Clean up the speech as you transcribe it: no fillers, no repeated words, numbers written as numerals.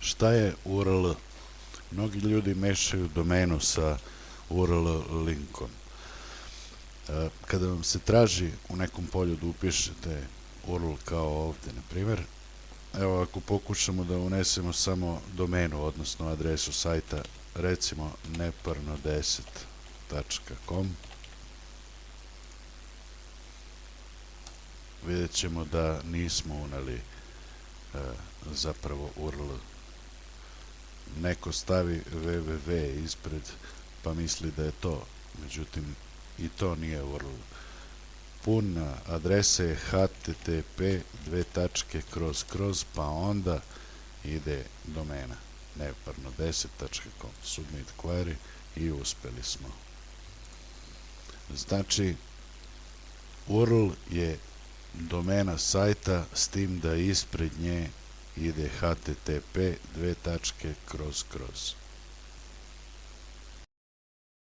Šta je URL? Mnogi ljudi mešaju domenu sa URL linkom. Kada vam se traži u nekom polju da upišete URL kao ovde, na primjer, evo ako pokušamo da unesemo samo domenu, odnosno adresu sajta, recimo neparno10.com, vidjet ćemo da nismo uneli zapravo URL. Neko stavi www ispred pa misli da je to, međutim i to nije URL. Puna adresa je http:// pa onda ide domena neparno10.com, submit query i uspeli smo. Znači, URL je domena sajta s tim da ispred nje ide http://.